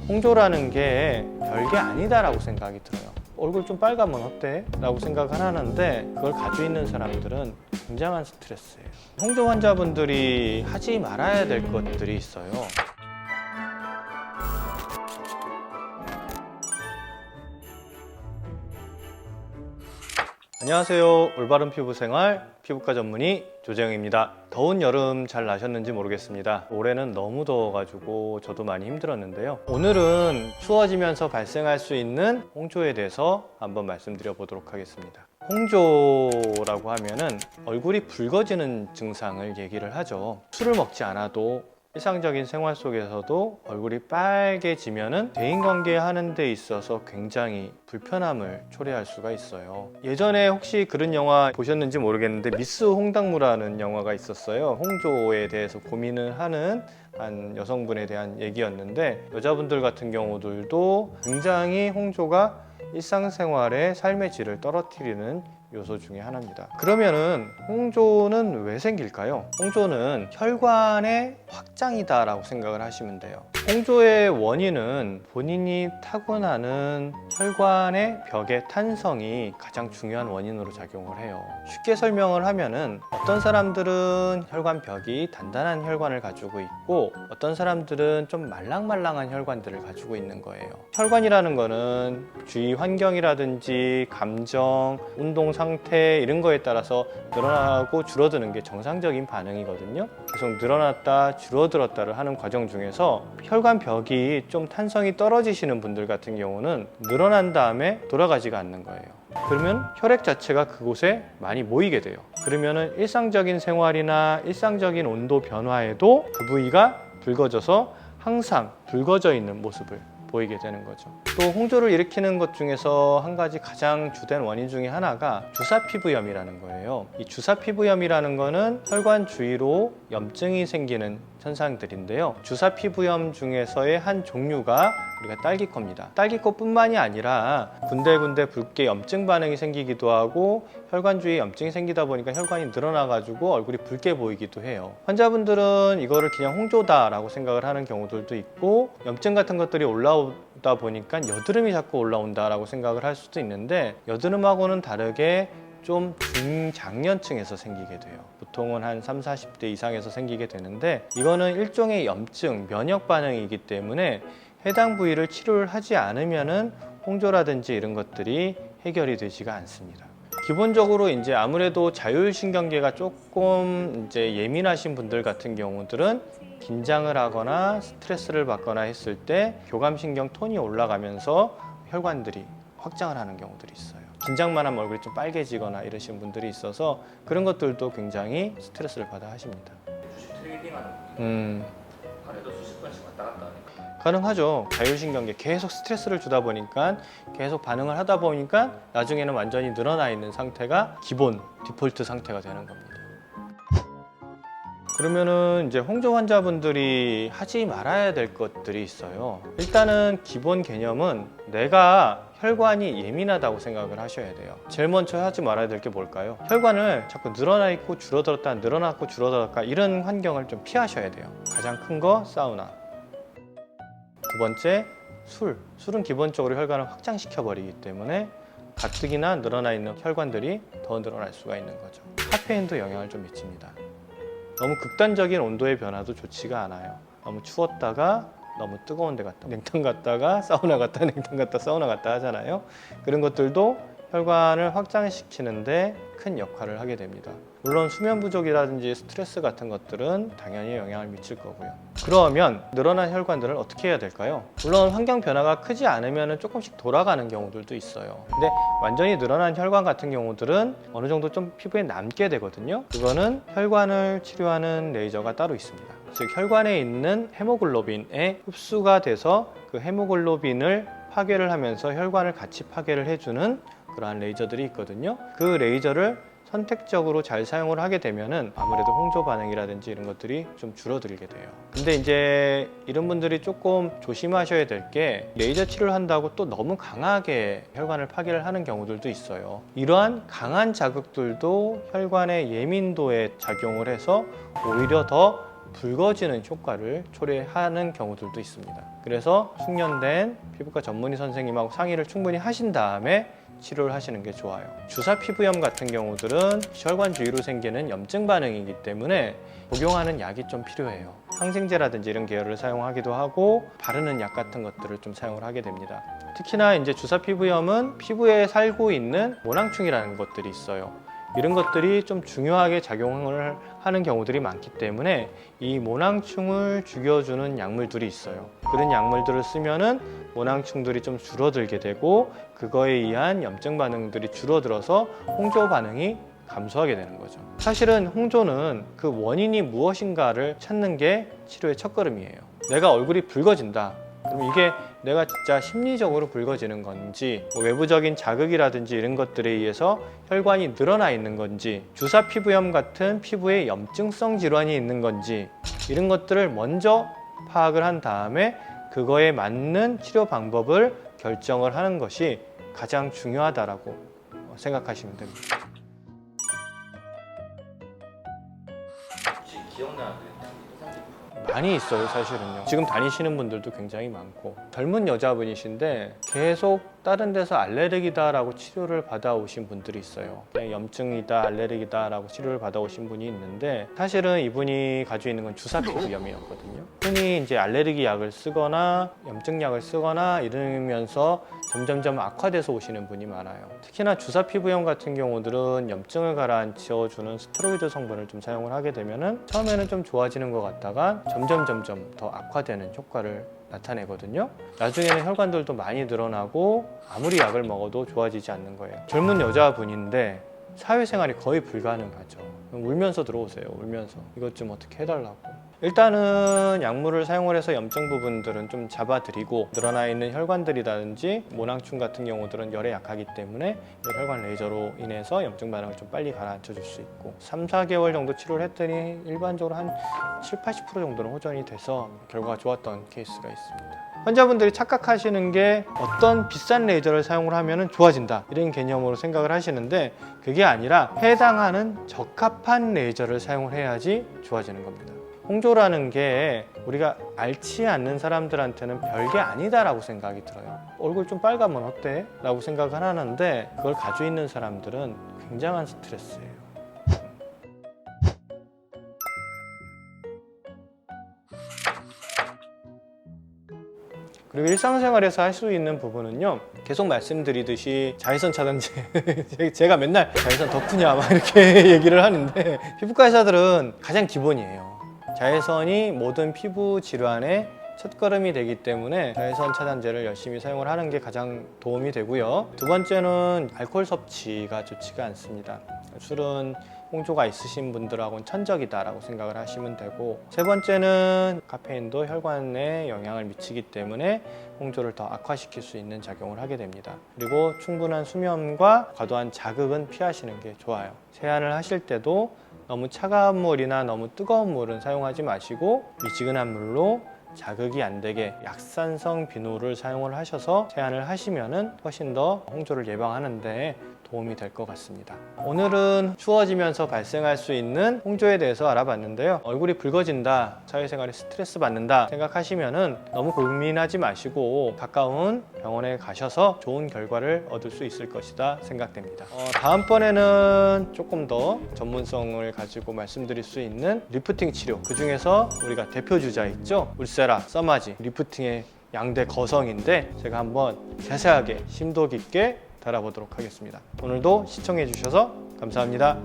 홍조라는 게 별게 아니다라고 생각이 들어요. 얼굴 좀 빨가면 어때? 라고 생각을 하는데 그걸 가지고 있는 사람들은 굉장한 스트레스예요. 홍조 환자분들이 하지 말아야 될 것들이 있어요. 안녕하세요. 올바른 피부생활 피부과 전문의 조재영입니다. 더운 여름 잘 나셨는지 모르겠습니다. 올해는 너무 더워가지고 저도 많이 힘들었는데요. 오늘은 추워지면서 발생할 수 있는 홍조에 대해서 한번 말씀드려 보도록 하겠습니다. 홍조라고 하면은 얼굴이 붉어지는 증상을 얘기를 하죠. 술을 먹지 않아도 일상적인 생활 속에서도 얼굴이 빨개지면은 대인관계 하는 데 있어서 굉장히 불편함을 초래할 수가 있어요. 예전에 혹시 그런 영화 보셨는지 모르겠는데 미스 홍당무라는 영화가 있었어요. 홍조에 대해서 고민을 하는 한 여성분에 대한 얘기였는데 여자분들 같은 경우들도 굉장히 홍조가 일상생활의 삶의 질을 떨어뜨리는 요소 중에 하나입니다. 그러면은 홍조는 왜 생길까요? 홍조는 혈관의 확장이다 라고 생각을 하시면 돼요. 홍조의 원인은 본인이 타고나는 혈관의 벽의 탄성이 가장 중요한 원인으로 작용을 해요. 쉽게 설명을 하면은 어떤 사람들은 혈관 벽이 단단한 혈관을 가지고 있고 어떤 사람들은 좀 말랑말랑한 혈관들을 가지고 있는 거예요. 혈관이라는 거는 주위 환경이라든지 감정, 운동 상태 이런 거에 따라서 늘어나고 줄어드는 게 정상적인 반응이거든요. 계속 늘어났다 줄어들었다를 하는 과정 중에서 혈관 벽이 좀 탄성이 떨어지시는 분들 같은 경우는 늘어난 다음에 돌아가지가 않는 거예요. 그러면 혈액 자체가 그곳에 많이 모이게 돼요. 그러면은 일상적인 생활이나 일상적인 온도 변화에도 그 부위가 붉어져서 항상 붉어져 있는 모습을 보이게 되는 거죠. 또 홍조를 일으키는 것 중에서 한 가지 가장 주된 원인 중에 하나가 주사피부염이라는 거예요. 이 주사피부염이라는 거는 혈관 주위로 염증이 생기는 현상들인데요. 주사피부염 중에서의 한 종류가 우리가 딸기코입니다. 딸기코뿐만이 아니라 군데군데 붉게 염증 반응이 생기기도 하고 혈관 주위에 염증이 생기다 보니까 혈관이 늘어나가지고 얼굴이 붉게 보이기도 해요. 환자분들은 이거를 그냥 홍조다라고 생각을 하는 경우들도 있고 염증 같은 것들이 올라오다 보니까 여드름이 자꾸 올라온다라고 생각을 할 수도 있는데 여드름하고는 다르게 좀 중장년층에서 생기게 돼요. 보통은 한 30, 40대 이상에서 생기게 되는데 이거는 일종의 염증, 면역 반응이기 때문에 해당 부위를 치료를 하지 않으면은 홍조라든지 이런 것들이 해결이 되지가 않습니다. 기본적으로 이제 아무래도 자율신경계가 조금 이제 예민하신 분들 같은 경우들은 긴장을 하거나 스트레스를 받거나 했을 때 교감신경 톤이 올라가면서 혈관들이 확장을 하는 경우들이 있어요. 긴장만 하면 얼굴이 좀 빨개지거나 이러신 분들이 있어서 그런 것들도 굉장히 스트레스를 받아 하십니다. 주식 트레이딩하는 분이 하루에도 수십 번씩 왔다 갔다 하니까 가능하죠. 자율신경계 계속 스트레스를 주다 보니까 계속 반응을 하다 보니까 나중에는 완전히 늘어나 있는 상태가 기본 디폴트 상태가 되는 겁니다. 그러면은 이제 홍조 환자분들이 하지 말아야 될 것들이 있어요. 일단은 기본 개념은 내가 혈관이 예민하다고 생각을 하셔야 돼요. 제일 먼저 하지 말아야 될 게 뭘까요? 혈관을 자꾸 늘어나 있고 줄어들었다 늘어났고 줄어들었다 이런 환경을 좀 피하셔야 돼요. 가장 큰 거 사우나. 두 번째 술은 기본적으로 혈관을 확장시켜 버리기 때문에 가뜩이나 늘어나 있는 혈관들이 더 늘어날 수가 있는 거죠. 카페인도 영향을 좀 미칩니다. 너무 극단적인 온도의 변화도 좋지가 않아요. 너무 추웠다가 너무 뜨거운 데 갔다 냉탕 갔다가 사우나 갔다 냉탕 갔다 사우나 갔다 하잖아요. 그런 것들도 혈관을 확장시키는데 큰 역할을 하게 됩니다. 물론 수면 부족이라든지 스트레스 같은 것들은 당연히 영향을 미칠 거고요. 그러면 늘어난 혈관들을 어떻게 해야 될까요? 물론 환경 변화가 크지 않으면 조금씩 돌아가는 경우들도 있어요. 근데 완전히 늘어난 혈관 같은 경우들은 어느 정도 좀 피부에 남게 되거든요. 그거는 혈관을 치료하는 레이저가 따로 있습니다. 즉 혈관에 있는 헤모글로빈에 흡수가 돼서 그 헤모글로빈을 파괴를 하면서 혈관을 같이 파괴를 해주는 그러한 레이저들이 있거든요. 그 레이저를 선택적으로 잘 사용을 하게 되면은 아무래도 홍조 반응이라든지 이런 것들이 좀 줄어들게 돼요. 근데 이제 이런 분들이 조금 조심하셔야 될 게 레이저 치료를 한다고 또 너무 강하게 혈관을 파괴를 하는 경우들도 있어요. 이러한 강한 자극들도 혈관의 예민도에 작용을 해서 오히려 더 붉어지는 효과를 초래하는 경우들도 있습니다. 그래서 숙련된 피부과 전문의 선생님하고 상의를 충분히 하신 다음에 치료를 하시는 게 좋아요. 주사 피부염 같은 경우들은 혈관 주위로 생기는 염증 반응이기 때문에 복용하는 약이 좀 필요해요. 항생제라든지 이런 계열을 사용하기도 하고 바르는 약 같은 것들을 좀 사용을 하게 됩니다. 특히나 이제 주사 피부염은 피부에 살고 있는 모낭충이라는 것들이 있어요. 이런 것들이 좀 중요하게 작용을 하는 경우들이 많기 때문에 이 모낭충을 죽여주는 약물들이 있어요. 그런 약물들을 쓰면은 모낭충들이 좀 줄어들게 되고 그거에 의한 염증 반응들이 줄어들어서 홍조 반응이 감소하게 되는 거죠. 사실은 홍조는 그 원인이 무엇인가를 찾는 게 치료의 첫걸음이에요. 내가 얼굴이 붉어진다. 그럼 이게 내가 진짜 심리적으로 붉어지는 건지 외부적인 자극이라든지 이런 것들에 의해서 혈관이 늘어나 있는 건지 주사 피부염 같은 피부에 염증성 질환이 있는 건지 이런 것들을 먼저 파악을 한 다음에 그거에 맞는 치료 방법을 결정을 하는 것이 가장 중요하다라고 생각하시면 됩니다. 혹시 기억나는 인상깊은 많이 있어요, 사실은요. 지금 다니시는 분들도 굉장히 많고 젊은 여자분이신데 계속 다른 데서 알레르기다라고 치료를 받아오신 분들이 있어요. 그냥 염증이다, 알레르기다라고 치료를 받아오신 분이 있는데 사실은 이분이 가지고 있는 건 주사 피부염이었거든요. 흔히 이제 알레르기 약을 쓰거나 염증 약을 쓰거나 이러면서 점점점 악화돼서 오시는 분이 많아요. 특히나 주사 피부염 같은 경우들은 염증을 가라앉혀주는 스테로이드 성분을 좀 사용을 하게 되면은 처음에는 좀 좋아지는 것 같다가 점점 더 악화되는 효과를 나타내거든요. 나중에는 혈관들도 많이 늘어나고 아무리 약을 먹어도 좋아지지 않는 거예요. 젊은 여자분인데 사회생활이 거의 불가능하죠. 울면서 들어오세요. 울면서 이것 좀 어떻게 해달라고. 일단은 약물을 사용을 해서 염증 부분들은 좀 잡아드리고 늘어나 있는 혈관들이라든지 모낭충 같은 경우들은 열에 약하기 때문에 혈관 레이저로 인해서 염증 반응을 좀 빨리 가라앉혀 줄 수 있고 3, 4개월 정도 치료를 했더니 일반적으로 한 7, 80% 정도는 호전이 돼서 결과가 좋았던 케이스가 있습니다. 환자분들이 착각하시는 게 어떤 비싼 레이저를 사용을 하면 좋아진다 이런 개념으로 생각을 하시는데 그게 아니라 해당하는 적합한 레이저를 사용을 해야지 좋아지는 겁니다. 홍조라는 게 우리가 앓지 않는 사람들한테는 별게 아니다라고 생각이 들어요. 얼굴 좀 빨가면 어때? 라고 생각을 하는데 그걸 가지고 있는 사람들은 굉장한 스트레스예요. 그리고 일상생활에서 할 수 있는 부분은요, 계속 말씀드리듯이 자외선 차단제 제가 맨날 자외선 덕후냐 막 이렇게 얘기를 하는데 피부과 의사들은 가장 기본이에요. 자외선이 모든 피부 질환의 첫걸음이 되기 때문에 자외선 차단제를 열심히 사용을 하는 게 가장 도움이 되고요. 두 번째는 알코올 섭취가 좋지가 않습니다. 술은 홍조가 있으신 분들하고는 천적이다라고 생각을 하시면 되고, 세 번째는 카페인도 혈관에 영향을 미치기 때문에 홍조를 더 악화시킬 수 있는 작용을 하게 됩니다. 그리고 충분한 수면과 과도한 자극은 피하시는 게 좋아요. 세안을 하실 때도 너무 차가운 물이나 너무 뜨거운 물은 사용하지 마시고 미지근한 물로 자극이 안 되게 약산성 비누를 사용을 하셔서 세안을 하시면은 훨씬 더 홍조를 예방하는 데 도움이 될 것 같습니다. 오늘은 추워지면서 발생할 수 있는 홍조에 대해서 알아봤는데요. 얼굴이 붉어진다, 사회생활에 스트레스 받는다 생각하시면은 너무 고민하지 마시고 가까운 병원에 가셔서 좋은 결과를 얻을 수 있을 것이다 생각됩니다. 다음번에는 조금 더 전문성을 가지고 말씀드릴 수 있는 리프팅 치료, 그 중에서 우리가 대표 주자 있죠? 울세라, 써마지, 리프팅의 양대 거성인데 제가 한번 자세하게 심도 깊게 다뤄보도록 하겠습니다. 오늘도 시청해 주셔서 감사합니다.